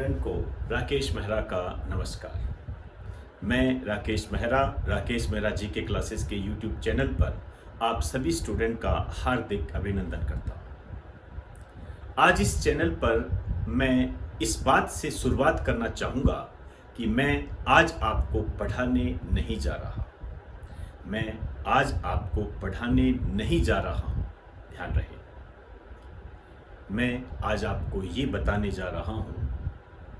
Student को राकेश मेहरा का नमस्कार। मैं राकेश मेहरा जी के क्लासेस के यूट्यूब चैनल पर आप सभी स्टूडेंट का हार्दिक अभिनंदन करता हूँ। आज इस चैनल पर मैं इस बात से शुरुआत करना चाहूँगा कि मैं आज आपको पढ़ाने नहीं जा रहा। मैं आज आपको पढ़ाने नहीं जा रहा हूँ, ध्यान रहे। मैं आज आपको ये बताने जा रहा हूँ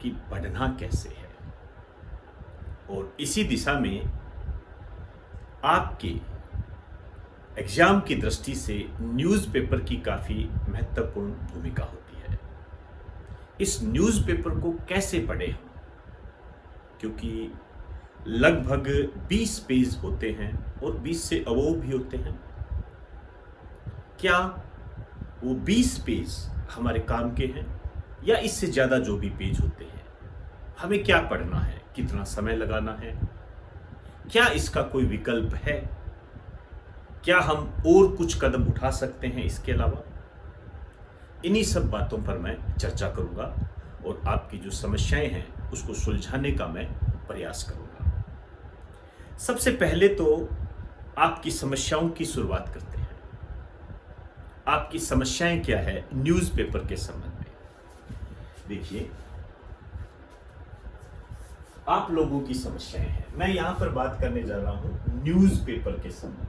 कि पढ़ना कैसे है, और इसी दिशा में आपके एग्जाम की दृष्टि से न्यूज़पेपर की काफ़ी महत्वपूर्ण भूमिका होती है। इस न्यूज़पेपर को कैसे पढ़ें हम, क्योंकि लगभग 20 पेज होते हैं और 20 से अबव भी होते हैं। क्या वो 20 पेज हमारे काम के हैं या इससे ज़्यादा जो भी पेज होते हैं? हमें क्या पढ़ना है, कितना समय लगाना है, क्या इसका कोई विकल्प है, क्या हम और कुछ कदम उठा सकते हैं इसके अलावा? इन्हीं सब बातों पर मैं चर्चा करूंगा और आपकी जो समस्याएं हैं उसको सुलझाने का मैं प्रयास करूंगा। सबसे पहले तो आपकी समस्याओं की शुरुआत करते हैं। आपकी समस्याएं क्या है न्यूज़पेपर के संबंध में? देखिए, आप लोगों की समस्याएं हैं। मैं यहां पर बात करने जा रहा हूं न्यूज़पेपर के संबंध में।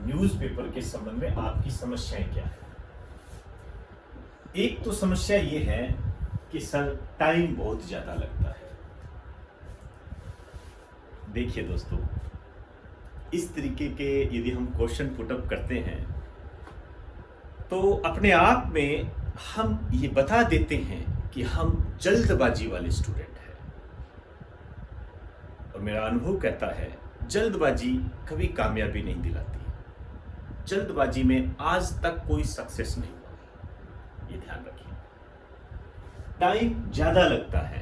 न्यूज़पेपर के संबंध में आपकी समस्याएं क्या है? एक तो समस्या ये है कि सर टाइम बहुत ज्यादा लगता है। देखिए दोस्तों, इस तरीके के यदि हम क्वेश्चन पुटअप करते हैं तो अपने आप में हम ये बता देते हैं कि हम जल्दबाजी वाले स्टूडेंट हैं। और मेरा अनुभव कहता है जल्दबाजी कभी कामयाबी नहीं दिलाती। जल्दबाजी में आज तक कोई सक्सेस नहीं हुआ, ये ध्यान रखिए। टाइम ज्यादा लगता है,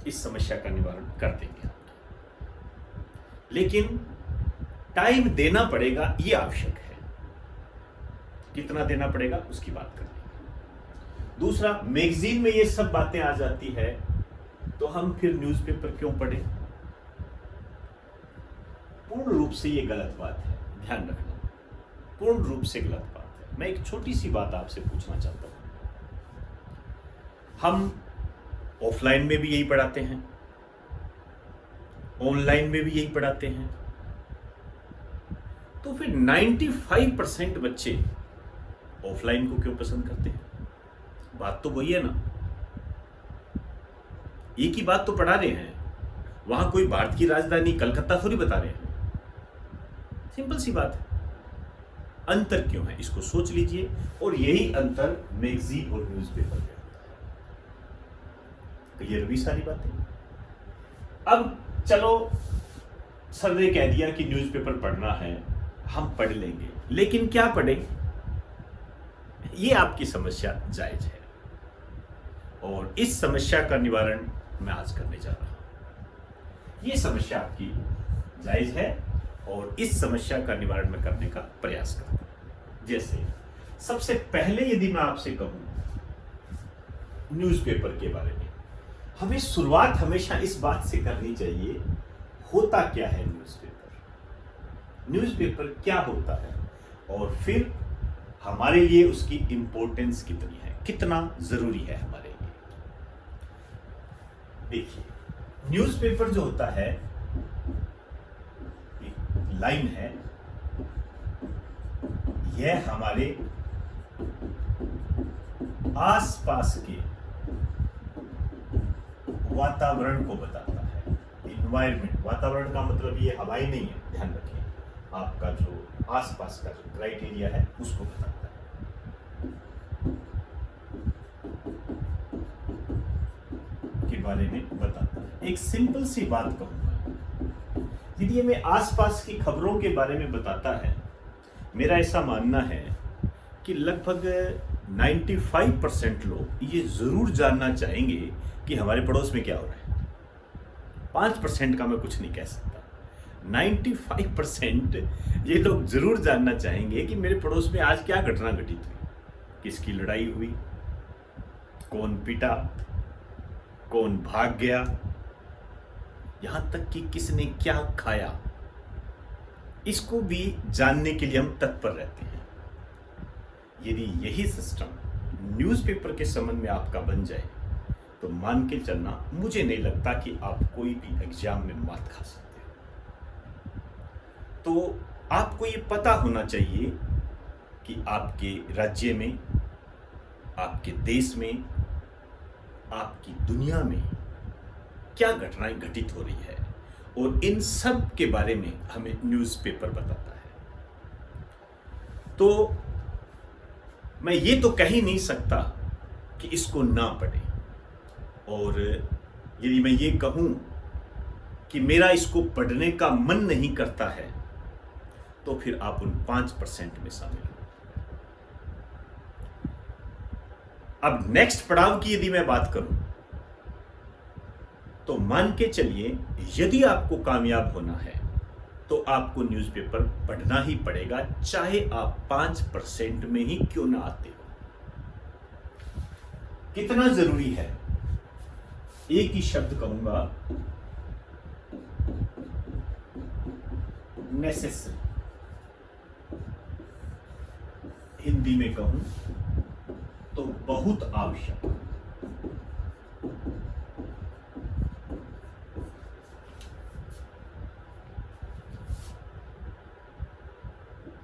इस समस्या का निवारण कर देंगे हम, लेकिन टाइम देना पड़ेगा, ये आवश्यक है। कितना देना पड़ेगा उसकी बात करेंगे। दूसरा, मैगजीन में ये सब बातें आ जाती है तो हम फिर न्यूज़पेपर क्यों पढ़ें? पूर्ण रूप से ये गलत बात है, ध्यान रखना, पूर्ण रूप से गलत बात है। मैं एक छोटी सी बात आपसे पूछना चाहता हूं। हम ऑफलाइन में भी यही पढ़ाते हैं, ऑनलाइन में भी यही पढ़ाते हैं, तो फिर 95% बच्चे ऑफलाइन को क्यों पसंद करते हैं? बात तो वही है ना, एक ही बात तो पढ़ा रहे हैं। वहां कोई भारत की राजधानी कलकत्ता थोड़ी बता रहे हैं। सिंपल सी बात है। अंतर क्यों है इसको सोच लीजिए, और यही अंतर मैगजीन और न्यूज़पेपर में होता है। क्लियर हुई सारी बातें? अब चलो, सर ने कह दिया कि न्यूज़पेपर पढ़ना है, हम पढ़ लेंगे, लेकिन क्या पढ़ें? ये आपकी समस्या जायज है और इस समस्या का निवारण मैं आज करने जा रहा हूं। ये समस्या आपकी जायज है और इस समस्या का निवारण मैं करने का प्रयास करता हूं। जैसे सबसे पहले यदि मैं आपसे कहूं न्यूज़पेपर के बारे में, हमें शुरुआत हमेशा इस बात से करनी चाहिए, होता क्या है न्यूज़पेपर, न्यूज़पेपर क्या होता है, और फिर हमारे लिए उसकी इंपॉर्टेंस कितनी है, कितना जरूरी है हमारे लिए। देखिए, न्यूज़पेपर जो होता है, एक लाइन है, यह हमारे आसपास के वातावरण को बताता है। इन्वायरमेंट, वातावरण का मतलब ये हवा ही नहीं है, ध्यान रखिए। आपका जो आसपास का जो क्राइटेरिया है उसको बताता है। के बारे में बताता है। एक सिंपल सी बात कहूंगा, यदि ये मैं आसपास की खबरों के बारे में बताता है, मेरा ऐसा मानना है कि लगभग 95% लोग ये जरूर जानना चाहेंगे कि हमारे पड़ोस में क्या हो रहा है। 5% का मैं कुछ नहीं कह सकता। 95% ये लोग जरूर जानना चाहेंगे कि मेरे पड़ोस में आज क्या घटना घटित हुई, किसकी लड़ाई हुई, कौन पिटा, कौन भाग गया, यहां तक कि किसने क्या खाया, इसको भी जानने के लिए हम तत्पर रहते हैं। यदि यही सिस्टम न्यूज़पेपर के संबंध में आपका बन जाए तो मान के चलना, मुझे नहीं लगता कि आप कोई भी एग्जाम में मात खा सकते हो। तो आपको ये पता होना चाहिए कि आपके राज्य में, आपके देश में, आपकी दुनिया में क्या घटनाएं घटित हो रही है, और इन सब के बारे में हमें न्यूज़पेपर बताता है। तो मैं ये तो कह ही नहीं सकता कि इसको ना पढ़े, और यदि मैं ये कहूं कि मेरा इसको पढ़ने का मन नहीं करता है, तो फिर आप उन 5% में शामिल हो। अब नेक्स्ट पड़ाव की यदि मैं बात करूं, तो मान के चलिए यदि आपको कामयाब होना है तो आपको न्यूज़पेपर पढ़ना ही पड़ेगा, चाहे आप 5% में ही क्यों ना आते हो। कितना जरूरी है, एक ही शब्द कहूंगा, नेसेसरी। हिंदी में कहूं तो बहुत आवश्यक।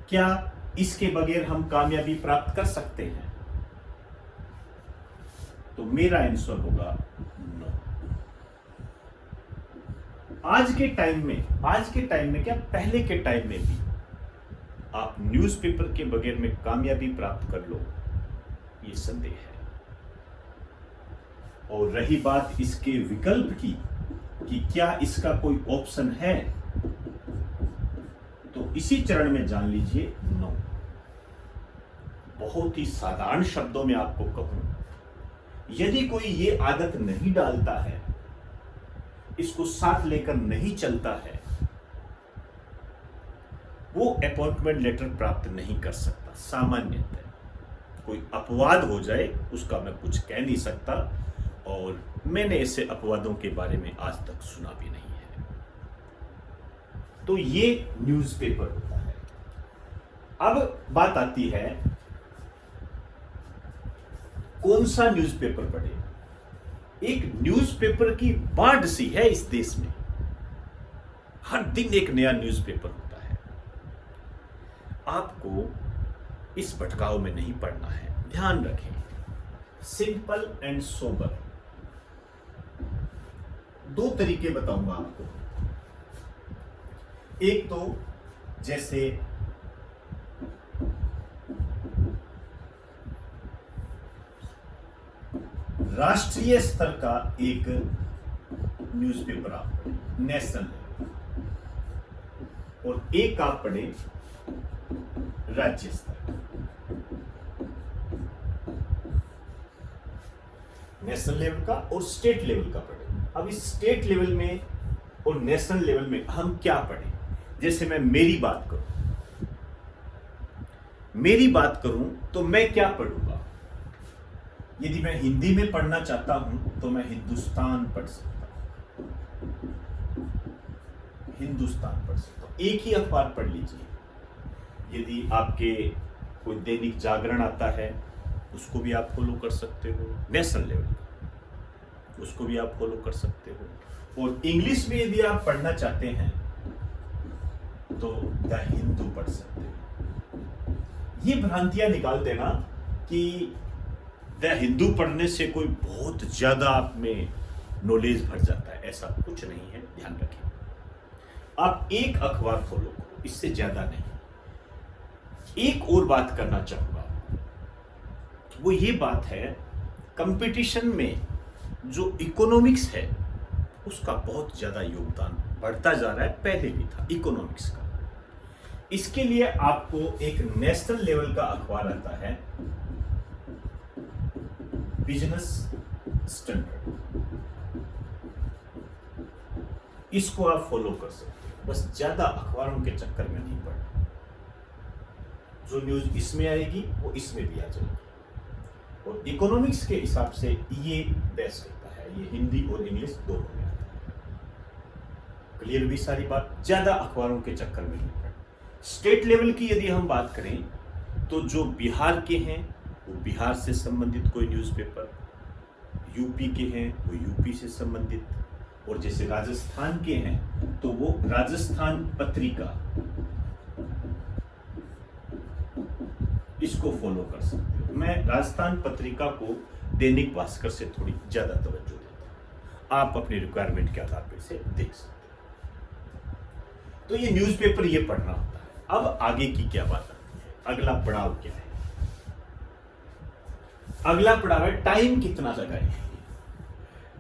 क्या इसके बगैर हम कामयाबी प्राप्त कर सकते हैं? तो मेरा आंसर होगा नो। आज के टाइम में क्या, पहले के टाइम में भी आप न्यूज़पेपर के बगैर में कामयाबी प्राप्त कर लो, ये संदेह है। और रही बात इसके विकल्प की कि क्या इसका कोई ऑप्शन है, तो इसी चरण में जान लीजिए नो। बहुत ही साधारण शब्दों में आपको कहूं, यदि कोई ये आदत नहीं डालता है, इसको साथ लेकर नहीं चलता है, वो अपॉइंटमेंट लेटर प्राप्त नहीं कर सकता। सामान्यतः कोई अपवाद हो जाए उसका मैं कुछ कह नहीं सकता, और मैंने ऐसे अपवादों के बारे में आज तक सुना भी नहीं है। तो ये न्यूज़पेपर होता है। अब बात आती है कौन सा न्यूज़पेपर पढ़े। एक न्यूज़पेपर की बाढ़ सी है इस देश में, हर दिन एक नया न्यूज़पेपर होता है। आपको इस भटकाव में नहीं पड़ना है, ध्यान रखें, सिंपल एंड सोबर। दो तरीके बताऊंगा आपको। एक तो जैसे राष्ट्रीय स्तर का एक न्यूज़पेपर आप पढ़े, नेशनल लेवल, और एक आप पढ़े राज्य स्तर। नेशनल लेवल का और स्टेट लेवल का पढ़े। अब इस स्टेट लेवल में और नेशनल लेवल में हम क्या पढ़ें? जैसे मैं मेरी बात करूं तो मैं क्या पढ़ूंगा? यदि मैं हिंदी में पढ़ना चाहता हूं तो मैं हिंदुस्तान पढ़ सकता हूं, एक ही अखबार पढ़ लीजिए। यदि आपके कोई दैनिक जागरण आता है उसको भी आप फॉलो कर सकते हो, नेशनल लेवल का, उसको भी आप फॉलो कर सकते हो। और इंग्लिश में यदि आप पढ़ना चाहते हैं तो द हिंदू पढ़ सकते हो। ये भ्रांतियां निकाल देना कि द हिंदू पढ़ने से कोई बहुत ज्यादा आप में नॉलेज भर जाता है, ऐसा कुछ नहीं है, ध्यान रखें। आप एक अखबार फॉलो करो, इससे ज्यादा नहीं। एक और बात करना चाहूंगा, वो ये बात है, कंपटीशन में जो इकोनॉमिक्स है उसका बहुत ज्यादा योगदान बढ़ता जा रहा है, पहले भी था इकोनॉमिक्स का। इसके लिए आपको एक नेशनल लेवल का अखबार आता है, बिजनेस स्टैंडर्ड, इसको आप फॉलो कर सकते हो। बस ज्यादा अखबारों के चक्कर में नहीं पड़ना। जो न्यूज इसमें आएगी वो इसमें भी आ जाएगी। और इकोनॉमिक्स के हिसाब से ये बेस्ट होता है, ये हिंदी और इंग्लिश दोनों में आता है। क्लियर हुई सारी बात? ज्यादा अखबारों के चक्कर में नहीं पड़ना। स्टेट लेवल की यदि हम बात करें तो जो बिहार के हैं वो बिहार से संबंधित कोई न्यूज़पेपर, यूपी के हैं वो यूपी से संबंधित, और जैसे राजस्थान के हैं तो वो राजस्थान पत्रिका, इसको फॉलो कर सकते हो। मैं राजस्थान पत्रिका को दैनिक भास्कर से थोड़ी ज्यादा तवज्जो देता हूं, आप अपनी रिक्वायरमेंट के आधार पर इसे देख सकते हो। तो ये न्यूज़पेपर ये पढ़ना होता है। अब आगे की क्या बात आती है, अगला पड़ाव क्या है? अगला पड़ाव है टाइम कितना लगाए।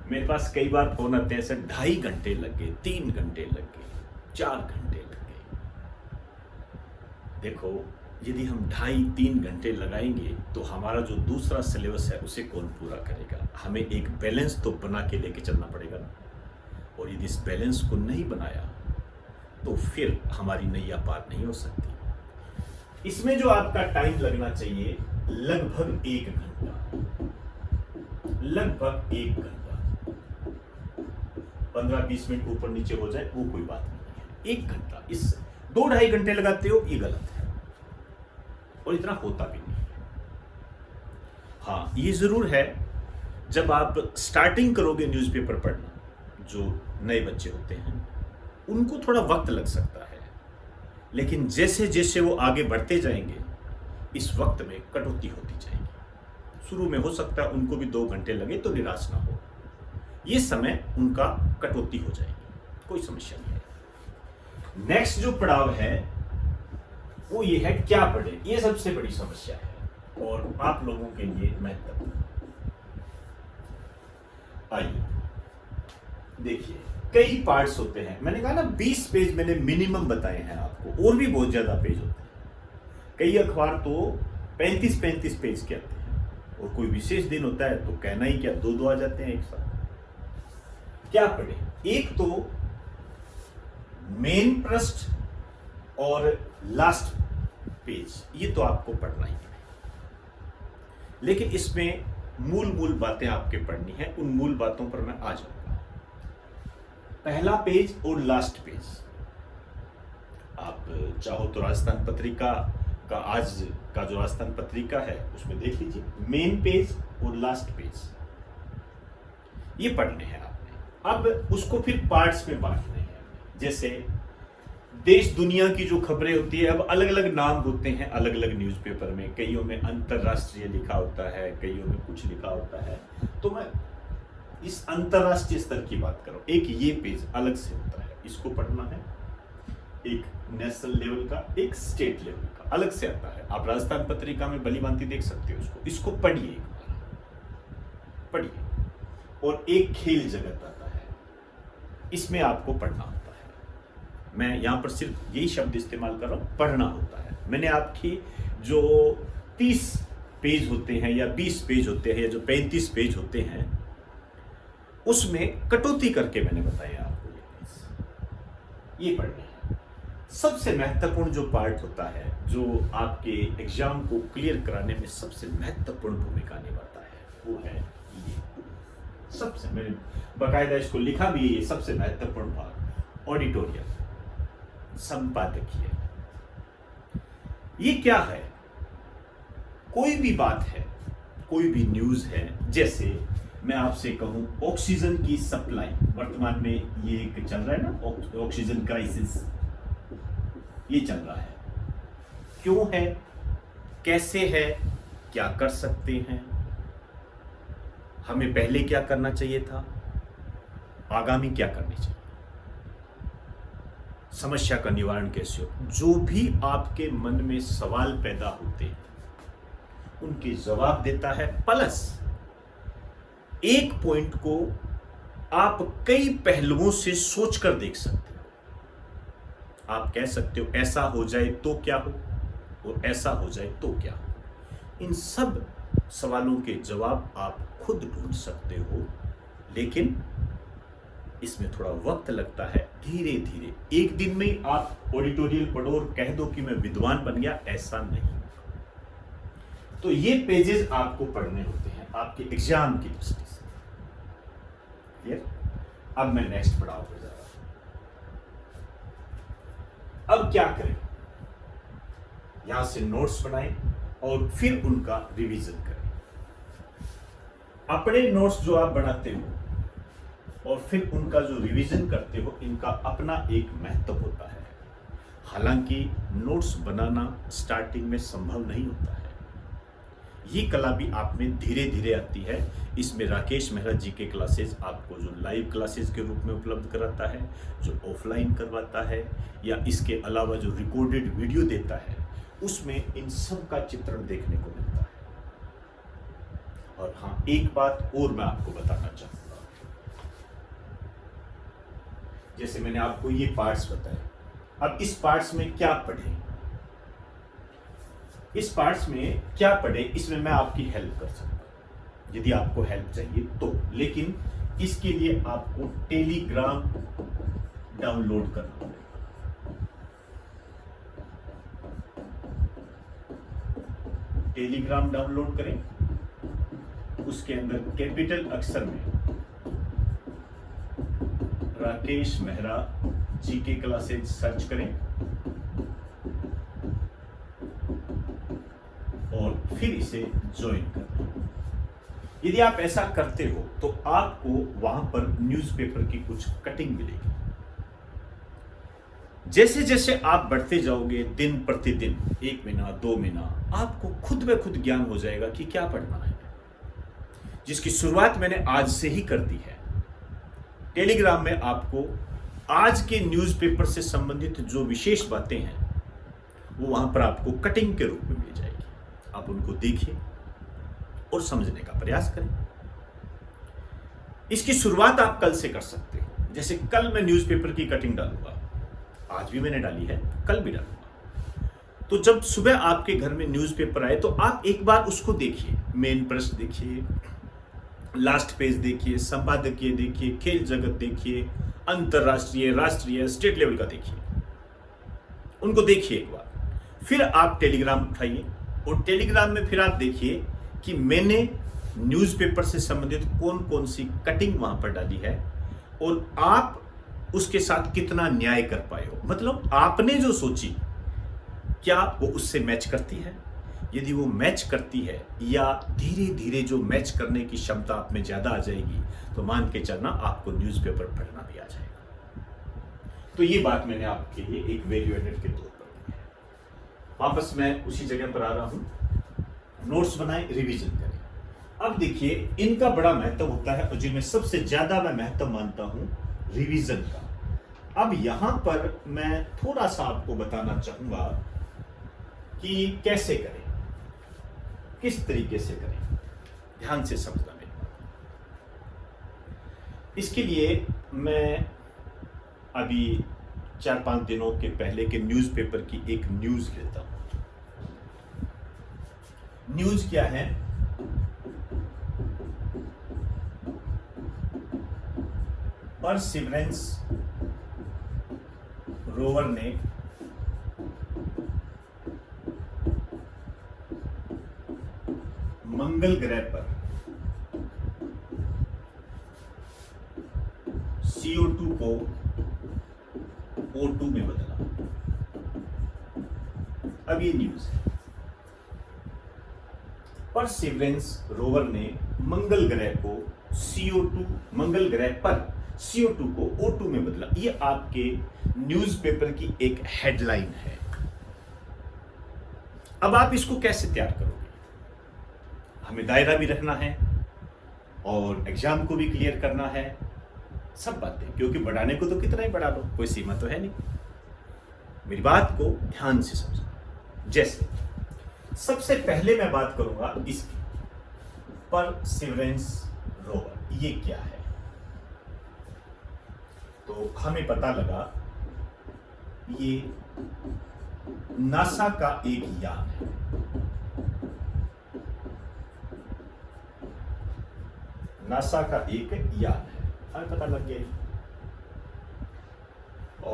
मेरे पास कई बार फोन आते हैं सर 2.5 घंटे लग गए, 3 घंटे लग गए, 4 घंटे लग गए। देखो, यदि हम 2.5-3 घंटे लगाएंगे तो हमारा जो दूसरा सिलेबस है उसे कौन पूरा करेगा? हमें एक बैलेंस तो बना के लेके चलना पड़ेगा ना। और यदि इस बैलेंस को नहीं बनाया तो फिर हमारी नैया पार नहीं हो सकती। इसमें जो आपका टाइम लगना चाहिए लगभग 1 घंटा, लगभग 1 घंटा। 15-20 मिनट ऊपर नीचे हो जाए वो कोई बात नहीं है, 1 घंटा। इस 2-2.5 घंटे लगाते हो ये गलत है, और इतना होता भी नहीं है। हाँ, ये जरूर है जब आप स्टार्टिंग करोगे न्यूज़पेपर पढ़ना, जो नए बच्चे होते हैं उनको थोड़ा वक्त लग सकता है, लेकिन जैसे जैसे वो आगे बढ़ते जाएंगे इस वक्त में कटौती होती जाएगी। शुरू में हो सकता है उनको भी 2 घंटे लगे तो निराश ना हो, ये समय उनका कटौती हो जाएगी, कोई समस्या नहीं है। नेक्स्ट जो पड़ाव है वो ये है क्या पढ़े, ये सबसे बड़ी समस्या है और आप लोगों के लिए महत्वपूर्ण। आइए देखिए, कई पार्ट्स होते हैं। मैंने कहा ना 20 पेज मैंने मिनिमम बताए हैं आपको, और भी बहुत ज्यादा पेज होते हैं। कई अखबार तो 35-35 पेज के आते हैं, और कोई विशेष दिन होता है तो कहना ही क्या, 2-2 आ जाते हैं एक साथ। क्या पढ़े? एक तो मेन पृष्ठ और लास्ट पेज, ये तो आपको पढ़ना ही है, लेकिन इसमें मूल बातें आपके पढ़नी है। उन मूल बातों पर मैं आ जाऊंगा। पहला पेज और लास्ट पेज, आप चाहो तो राजस्थान पत्रिका का आज का जो राजस्थान पत्रिका है उसमें देख लीजिए, मेन पेज और लास्ट पेज ये पढ़ने हैं आपने। अब उसको फिर पार्ट्स में बांटने हैं। जैसे देश दुनिया की जो खबरें होती है, अब अलग अलग नाम होते हैं अलग अलग न्यूज़पेपर में, कईयों में अंतरराष्ट्रीय लिखा होता है, कईयों में कुछ लिखा होता है। तो मैं इस अंतरराष्ट्रीय स्तर की बात करूं, एक ये पेज अलग से होता है, इसको पढ़ना है। एक नेशनल लेवल का, एक स्टेट लेवल का अलग से आता है। आप राजस्थान पत्रिका में भली भांति देख सकते हो उसको, इसको पढ़िए, एक बार पढ़िए। और एक खेल जगत आता है, इसमें आपको पढ़ना होता है। मैं यहां पर सिर्फ यही शब्द इस्तेमाल कर रहा हूं, पढ़ना होता है। मैंने आपकी जो 30 पेज होते हैं या 20 पेज होते हैं या जो 35 पेज होते हैं उसमें कटौती करके मैंने बताया आपको ये पढ़ना है। सबसे महत्वपूर्ण जो पार्ट होता है, जो आपके एग्जाम को क्लियर कराने में सबसे महत्वपूर्ण भूमिका निभाता है, वो है ये। सबसे, मैंने बाकायदा इसको लिखा भी है, ये सबसे महत्वपूर्ण भाग, ऑडिटोरियल, संपादकीय। ये क्या है? कोई भी बात है, कोई भी न्यूज है, जैसे मैं आपसे कहूं ऑक्सीजन की सप्लाई, वर्तमान में ये एक चल रहा है ना ऑक्सीजन क्राइसिस, ये चल रहा है। क्यों है, कैसे है, क्या कर सकते हैं, हमें पहले क्या करना चाहिए था, आगामी क्या करनी चाहिए, समस्या का निवारण कैसे हो, जो भी आपके मन में सवाल पैदा होते हैं उनके जवाब देता है। प्लस एक पॉइंट को आप कई पहलुओं से सोचकर देख सकते हो। आप कह सकते हो ऐसा हो जाए तो क्या हो, और ऐसा हो जाए तो क्या हो। इन सब सवालों के जवाब आप खुद ढूंढ सकते हो, लेकिन इसमें थोड़ा वक्त लगता है, धीरे धीरे। एक दिन में आप ऑडिटोरियल पढ़ो और कह दो कि मैं विद्वान बन गया, ऐसा नहीं। तो ये पेजेस आपको पढ़ने होते हैं आपके एग्जाम की दृष्टि से। क्लियर? अब मैं नेक्स्ट पड़ाव पर जा रहा हूं। अब क्या करें? यहां से नोट्स बनाएं और फिर उनका रिवीजन करें। अपने नोट्स जो आप बनाते हो और फिर उनका जो रिवीजन करते हो, इनका अपना एक महत्व होता है। हालांकि नोट्स बनाना स्टार्टिंग में संभव नहीं होता है। ये कला भी आप में धीरे धीरे आती है। इसमें राकेश मेहरा जी के क्लासेस आपको जो लाइव क्लासेस के रूप में उपलब्ध कराता है, जो ऑफलाइन करवाता है, या इसके अलावा जो रिकॉर्डेड वीडियो देता है, उसमें इन सब का चित्रण देखने को मिलता है। और हाँ, एक बात और मैं आपको बताना चाहूंगा। जैसे मैंने आपको ये पार्ट्स बताए, अब इस पार्ट्स में क्या पढ़ें, इस पार्ट्स में क्या पढ़े, इसमें मैं आपकी हेल्प कर सकता हूं यदि आपको हेल्प चाहिए तो। लेकिन इसके लिए आपको टेलीग्राम डाउनलोड करना पड़ेगा। टेलीग्राम डाउनलोड करें, उसके अंदर कैपिटल अक्षर में राकेश मेहरा जी के क्लासेज सर्च करें और फिर इसे ज्वाइन करें। यदि आप ऐसा करते हो तो आपको वहां पर न्यूज़पेपर की कुछ कटिंग मिलेगी। जैसे जैसे आप बढ़ते जाओगे दिन प्रतिदिन, 1 महीना 2 महीना, आपको खुद ब खुद ज्ञान हो जाएगा कि क्या पढ़ना है, जिसकी शुरुआत मैंने आज से ही कर दी है। टेलीग्राम में आपको आज के न्यूज़पेपर से संबंधित जो विशेष बातें हैं वो वहां पर आपको कटिंग के रूप में मिल जाएगी। आप उनको देखिए और समझने का प्रयास करें। इसकी शुरुआत आप कल से कर सकते हो। जैसे कल मैं न्यूज़पेपर की कटिंग डालूंगा, आज भी मैंने डाली है, कल भी डालूंगा। तो जब सुबह आपके घर में न्यूज़पेपर आए तो आप एक बार उसको देखिए, मेन पृष्ठ देखिए, लास्ट पेज देखिए, संपादकीय देखिए, खेल जगत देखिए, अंतरराष्ट्रीय, राष्ट्रीय, स्टेट लेवल का देखिए, उनको देखिए एक बार। फिर आप टेलीग्राम उठाइए और टेलीग्राम में फिर आप देखिए कि मैंने न्यूज़पेपर से संबंधित कौन कौन सी कटिंग वहां पर डाली है और आप उसके साथ कितना न्याय कर पाए हो। मतलब आपने जो सोची क्या वो उससे मैच करती है। यदि वो मैच करती है या धीरे धीरे जो मैच करने की क्षमता आप में ज्यादा आ जाएगी तो मान के चलना आपको न्यूज़पेपर पढ़ना भी आ जाएगा। तो ये बात मैंने आपके लिए एक वैल्यू एडेड के तौर पर की है। वापस मैं उसी जगह पर आ रहा हूं। नोट्स बनाएं, रिवीजन करें। अब देखिए, इनका बड़ा महत्व होता है और जिनमें सबसे ज्यादा मैं महत्व मानता हूं रिवीजन का। अब यहां पर मैं थोड़ा सा आपको बताना चाहूंगा कि कैसे करें, किस तरीके से करें। ध्यान से समझना मेरी बात। इसके लिए मैं अभी 4-5 दिनों के पहले के न्यूज़पेपर की एक न्यूज़ लेता हूं। न्यूज़ क्या है? परसिवरेंस रोवर ने मंगल ग्रह पर CO2 को O2 में बदला। अब ये न्यूज़ है। परसिवरेंस रोवर ने मंगल ग्रह को CO2, मंगल ग्रह पर CO2 को O2 में बदला। ये आपके न्यूज़पेपर की एक हेडलाइन है। अब आप इसको कैसे तैयार करोगे? हमें दायरा भी रखना है और एग्जाम को भी क्लियर करना है, सब बातें, क्योंकि बढ़ाने को तो कितना ही बढ़ा लो, कोई सीमा तो है नहीं। मेरी बात को ध्यान से समझना। जैसे सबसे पहले मैं बात करूंगा इसकी, परसिवरेंस रोवर ये क्या है। तो हमें पता लगा ये नासा का एक यान है। नासा का एक यान है, हमें पता लग गया।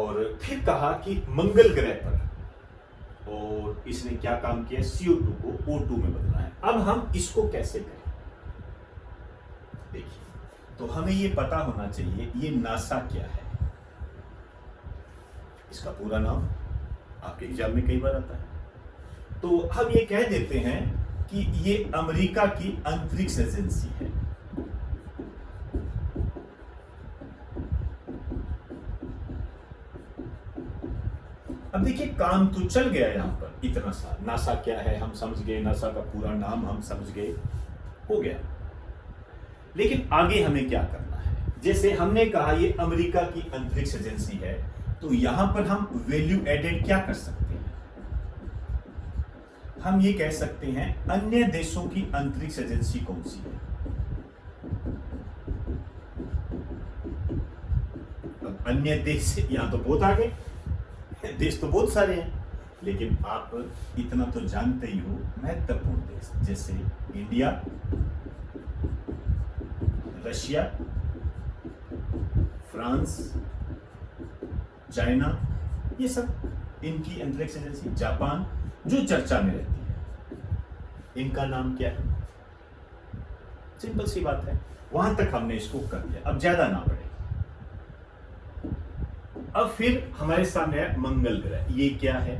और फिर कहा कि मंगल ग्रह पर, और इसने क्या काम किया, CO2 को O2 में बदला है। अब हम इसको कैसे करें? देखिए, तो हमें ये पता होना चाहिए ये नासा क्या है। इसका पूरा नाम आपके एग्जाम में कई बार आता है, तो हम ये कह देते हैं कि ये अमेरिका की अंतरिक्ष एजेंसी है। अब देखिए, काम तो चल गया यहां पर, इतना सा नासा क्या है हम समझ गए, नासा का पूरा नाम हम समझ गए, हो गया। लेकिन आगे हमें क्या करना है? जैसे हमने कहा ये अमेरिका की अंतरिक्ष एजेंसी है, तो यहां पर हम वैल्यू एडेड क्या कर सकते हैं? हम ये कह सकते हैं अन्य देशों की अंतरिक्ष एजेंसी कौन सी है। अब अन्य देश यहां तो बहुत आगे, देश तो बहुत सारे हैं, लेकिन आप इतना तो जानते ही हो, महत्वपूर्ण देश जैसे इंडिया, रशिया, फ्रांस, चाइना, ये सब इनकी अंतरिक्ष एजेंसी, जापान जो चर्चा में रहती है, इनका नाम क्या है? सिंपल सी बात है, वहां तक हमने इसको कर दिया, अब ज्यादा ना पड़े। अब फिर हमारे सामने है मंगल ग्रह, ये क्या है?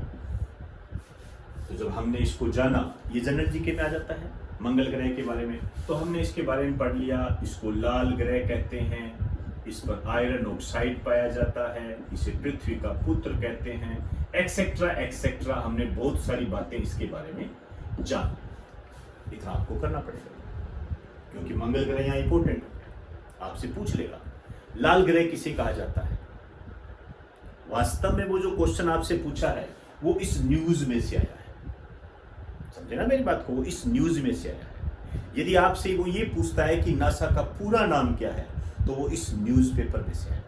तो जब हमने इसको जाना, ये जनरल जीके में आ जाता है मंगल ग्रह के बारे में, तो हमने इसके बारे में पढ़ लिया। इसको लाल ग्रह कहते हैं, इस पर आयरन ऑक्साइड पाया जाता है, इसे पृथ्वी का पुत्र कहते हैं, एक्सेट्रा एक्सेट्रा। हमने बहुत सारी बातें इसके बारे में जान, इतना आपको करना पड़ेगा, क्योंकि मंगल ग्रह यहाँ इंपॉर्टेंट आपसे पूछ लेगा। लाल ग्रह किसे कहा जाता है? वास्तव में वो जो क्वेश्चन आपसे पूछा है वो इस न्यूज में से आया है, समझे ना मेरी बात को, वो इस न्यूज में से आया है। यदि आपसे वो ये पूछता है कि नासा का पूरा नाम क्या है, तो वो इस न्यूज़पेपर में से आया है।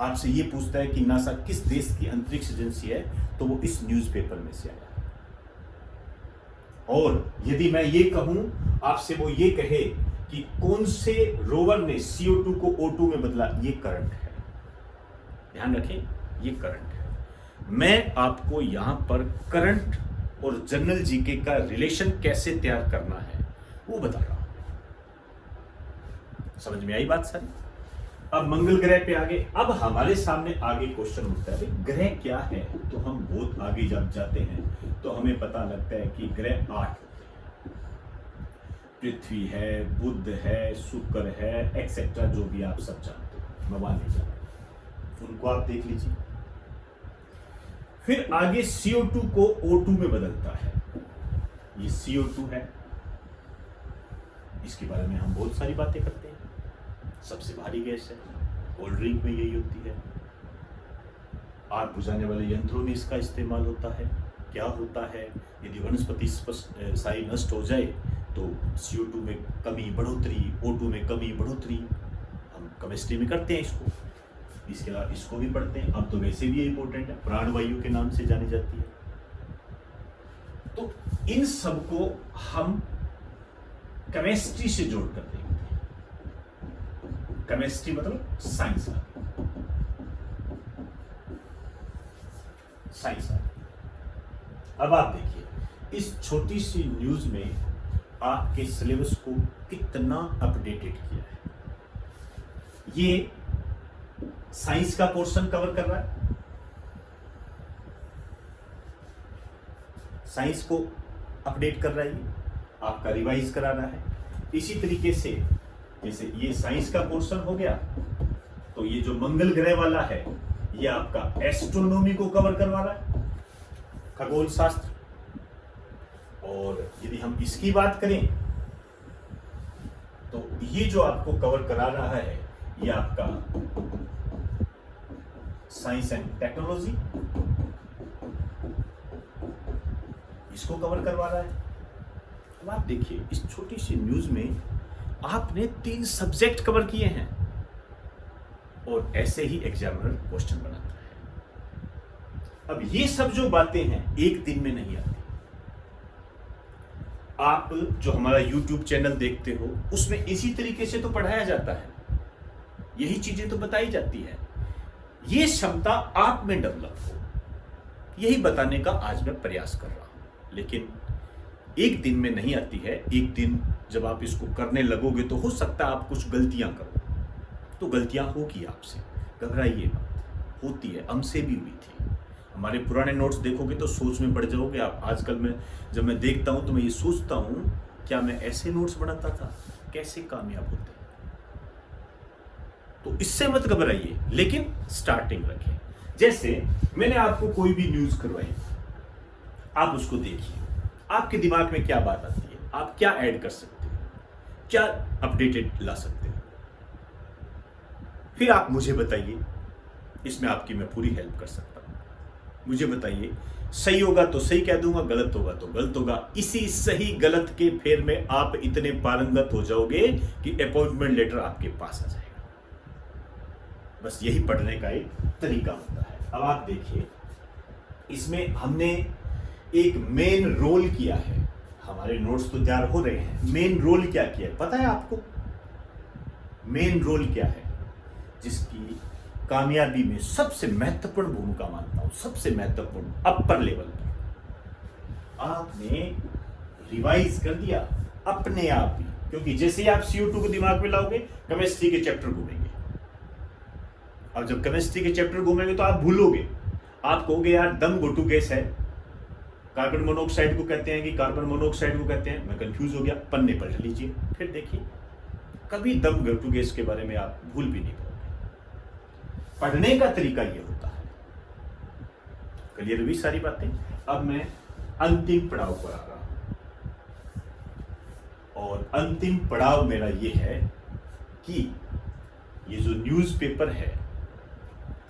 आपसे ये पूछता है कि नासा किस देश की अंतरिक्ष एजेंसी है, तो वो इस न्यूज़पेपर में से आया है। और यदि मैं ये कहूं आपसे, वो ये कहे कि कौन से रोवर ने CO2 को O2 में बदला, ये करंट है, ध्यान रखें, ये करंट है। मैं आपको यहां पर करंट और जनरल जीके का रिलेशन कैसे तैयार करना है वो बता रहा हूं। समझ में आई बात सारी? अब मंगल ग्रह पे आगे, अब हमारे सामने आगे क्वेश्चन उठता है, ग्रह क्या है? तो हम बहुत आगे जब जाते हैं तो हमें पता लगता है कि ग्रह 8 होते हैं। पृथ्वी है, बुध है, शुक्र है, एक्सेट्रा, जो भी आप सब जानते हो, मैं वहां नहीं जा रहा, उनको आप देख लीजिए। फिर आगे CO2 को O2 में बदलता है, ये CO2 है, इसके बारे में हम बहुत सारी बातें करते हैं। सबसे भारी गैस है, कोल्ड ड्रिंक में यही होती है, आग बुझाने वाले यंत्रों में इसका इस्तेमाल होता है। क्या होता है, यदि वनस्पति सारी नष्ट हो जाए तो CO2 में कमी बढ़ोतरी, O2 में कमी बढ़ोतरी, हम केमिस्ट्री में करते हैं इसको। इसके अलावा इसको भी पढ़ते हैं, अब तो वैसे भी इंपॉर्टेंट है, प्राणवायु के नाम से जानी जाती है। तो इन सबको हम केमिस्ट्री से जोड़ कर देंगे। केमिस्ट्री मतलब साइंस, साइंस। अब आप देखिए इस छोटी सी न्यूज में आपके सिलेबस को कितना अपडेटेड किया है। ये साइंस का पोर्शन कवर कर रहा है, साइंस को अपडेट कर रहा है, ये आपका रिवाइज करा रहा है। इसी तरीके से जैसे ये साइंस का पोर्शन हो गया, तो ये जो मंगल ग्रह वाला है ये आपका एस्ट्रोनॉमी को कवर करवा रहा है, खगोल शास्त्र। और यदि हम इसकी बात करें तो ये जो आपको कवर करा रहा है ये आपका साइंस एंड टेक्नोलॉजी, इसको कवर करवा रहा है। अब आप देखिए इस छोटी सी न्यूज में आपने 3 सब्जेक्ट कवर किए हैं, और ऐसे ही एग्जामिनर क्वेश्चन बनाता है। अब ये सब जो बातें हैं एक दिन में नहीं आती। आप जो हमारा YouTube चैनल देखते हो उसमें इसी तरीके से तो पढ़ाया जाता है, यही चीजें तो बताई जाती है। ये क्षमता आप में डेवलप हो, यही बताने का आज मैं प्रयास कर रहा हूं। लेकिन एक दिन में नहीं आती है। एक दिन जब आप इसको करने लगोगे तो हो सकता है आप कुछ गलतियां करो, तो गलतियां होगी आपसे, घबराइए मत, होती है, हमसे भी हुई थी। हमारे पुराने नोट्स देखोगे तो सोच में पड़ जाओगे आप। आजकल मैं जब मैं देखता हूं तो मैं ये सोचता हूं, क्या मैं ऐसे नोट्स बनाता था, कैसे कामयाब होते। तो इससे मत घबराइए, लेकिन स्टार्टिंग रखें। जैसे मैंने आपको कोई भी न्यूज करवाई, आप उसको देखिए, आपके दिमाग में क्या बात आती है, आप क्या ऐड कर सकते हो, क्या अपडेटेड ला सकते हो, फिर आप मुझे बताइए। इसमें आपकी मैं पूरी हेल्प कर सकता हूं। मुझे बताइए, सही होगा तो सही कह दूंगा, गलत होगा तो गलत होगा। इसी सही गलत के फेर में आप इतने पारंगत हो जाओगे कि अपॉइंटमेंट लेटर आपके पास आ जाएगा। बस यही पढ़ने का एक तरीका होता है। अब आप देखिए, इसमें हमने एक मेन रोल किया है। हमारे नोट्स तो तैयार हो रहे हैं, मेन रोल क्या किया है पता है आपको? मेन रोल क्या है जिसकी कामयाबी में सबसे महत्वपूर्ण भूमिका मानता हूं, सबसे महत्वपूर्ण, अपर लेवल पर आपने रिवाइज कर दिया अपने आप ही। क्योंकि जैसे ही आप CO2 को दिमाग में लाओगे, केमिस्ट्री के चैप्टर घूमेंगे। अब जब केमिस्ट्री के चैप्टर घूमेंगे तो आप भूलोगे, आप कहोगे यार दम घोटू गैस है, कार्बन मोनोऑक्साइड को कहते हैं कि कार्बन मोनोऑक्साइड को कहते हैं, मैं कंफ्यूज हो गया। पन्ने पलट लीजिए, फिर देखिए, कभी दम घोटू गैस के बारे में आप भूल भी नहीं पाओगे। पढ़ने का तरीका ये होता है। क्लियर हुई सारी बातें? अब मैं अंतिम पड़ाव पर आ रहा हूं, और अंतिम पड़ाव मेरा ये है कि ये जो न्यूज़पेपर है,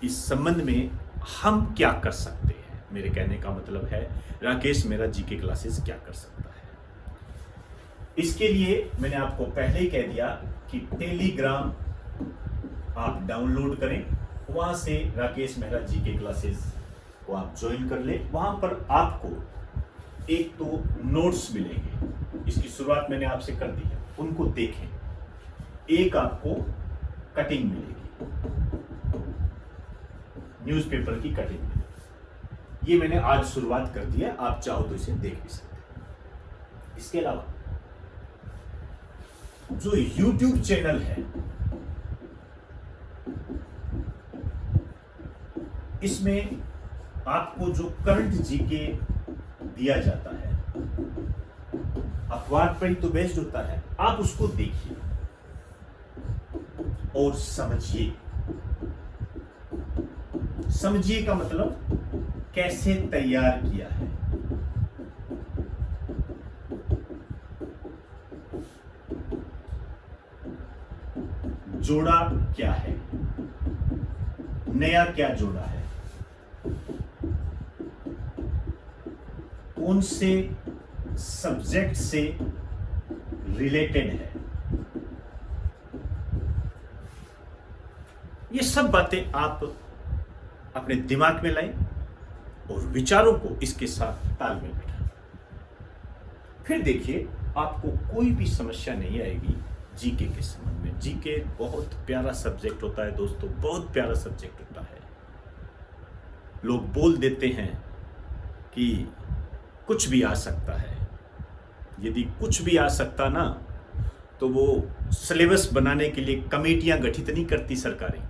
इस संबंध में हम क्या कर सकते हैं। मेरे कहने का मतलब है, राकेश मेरा जीके क्लासेस क्या कर सकता है। इसके लिए मैंने आपको पहले ही कह दिया कि टेलीग्राम आप डाउनलोड करें, वहां से राकेश मेहरा जीके क्लासेस को आप ज्वाइन कर ले। वहां पर आपको एक तो नोट्स मिलेंगे, इसकी शुरुआत मैंने आपसे कर दी है, उनको देखें। एक आपको कटिंग मिलेगी, न्यूज़पेपर की कटिंग मिलेगी। ये मैंने आज शुरुआत कर दी है, आप चाहो तो इसे देख भी सकते हैं। इसके अलावा जो YouTube चैनल है, इसमें आपको जो करंट जीके दिया जाता है, अखबार पर ही तो बेस्ड होता है, आप उसको देखिए और समझिए। समझिए का मतलब कैसे तैयार किया है, जोड़ा क्या है, नया क्या जोड़ा है, कौन से सब्जेक्ट से रिलेटेड है। ये सब बातें आप अपने दिमाग में लाएं और विचारों को इसके साथ तालमेल बिठाएं। फिर देखिए, आपको कोई भी समस्या नहीं आएगी जीके के संबंध में। जीके बहुत प्यारा सब्जेक्ट होता है दोस्तों, बहुत प्यारा सब्जेक्ट होता है। लोग बोल देते हैं कि कुछ भी आ सकता है। यदि कुछ भी आ सकता ना, तो वो सिलेबस बनाने के लिए कमेटियां गठित नहीं करती सरकारें।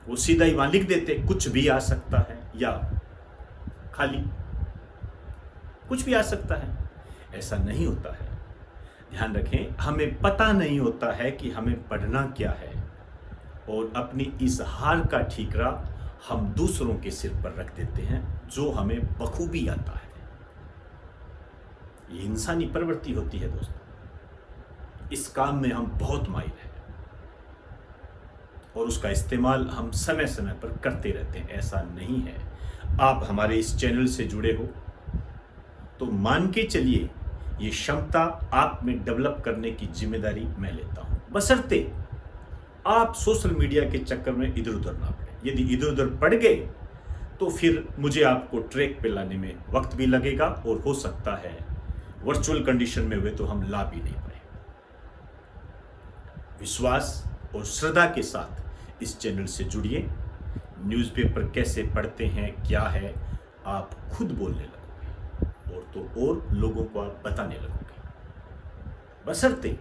वो सीधा ही वहां लिख देते कुछ भी आ सकता है, या खाली कुछ भी आ सकता है। ऐसा नहीं होता है। ध्यान रखें, हमें पता नहीं होता है कि हमें पढ़ना क्या है, और अपनी इस हार का ठीकरा हम दूसरों के सिर पर रख देते हैं जो हमें बखूबी आता है। ये इंसानी प्रवृत्ति होती है दोस्तों। इस काम में हम बहुत माहिर हैं और उसका इस्तेमाल हम समय समय पर करते रहते हैं। ऐसा नहीं है। आप हमारे इस चैनल से जुड़े हो तो मान के चलिए, ये क्षमता आप में डेवलप करने की जिम्मेदारी मैं लेता हूं, बशर्ते आप सोशल मीडिया के चक्कर में इधर उधर ना पड़े। यदि इधर उधर पड़ गए तो फिर मुझे आपको ट्रैक पे लाने में वक्त भी लगेगा, और हो सकता है वर्चुअल कंडीशन में हुए तो हम ला भी नहीं पाए। विश्वास और श्रद्धा के साथ इस चैनल से जुड़िए। न्यूज़पेपर कैसे पढ़ते हैं, क्या है, आप खुद बोलने लगोगे और तो और लोगों को आप बताने लगोगे, बशर्ते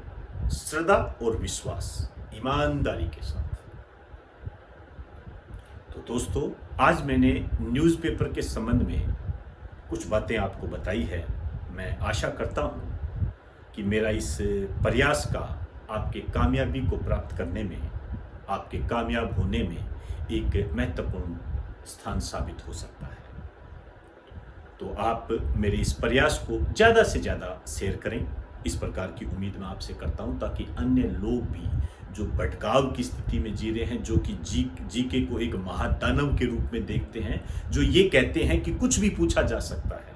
श्रद्धा और विश्वास, ईमानदारी के साथ। तो दोस्तों, आज मैंने न्यूज़पेपर के संबंध में कुछ बातें आपको बताई है। मैं आशा करता हूँ कि मेरा इस प्रयास का आपके कामयाबी को प्राप्त करने में, आपके कामयाब होने में एक महत्वपूर्ण स्थान साबित हो सकता है। तो आप मेरे इस प्रयास को ज़्यादा से ज़्यादा शेयर करें, इस प्रकार की उम्मीद मैं आपसे करता हूं, ताकि अन्य लोग भी जो भटकाव की स्थिति में जी रहे हैं, जो कि जीके को एक महादानव के रूप में देखते हैं, जो ये कहते हैं कि कुछ भी पूछा जा सकता है,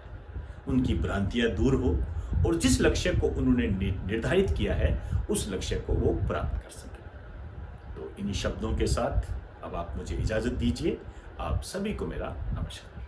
उनकी भ्रांतियां दूर हो और जिस लक्ष्य को उन्होंने निर्धारित किया है उस लक्ष्य को वो प्राप्त कर सके। तो इन्हीं शब्दों के साथ अब आप मुझे इजाज़त दीजिए। आप सभी को मेरा नमस्कार।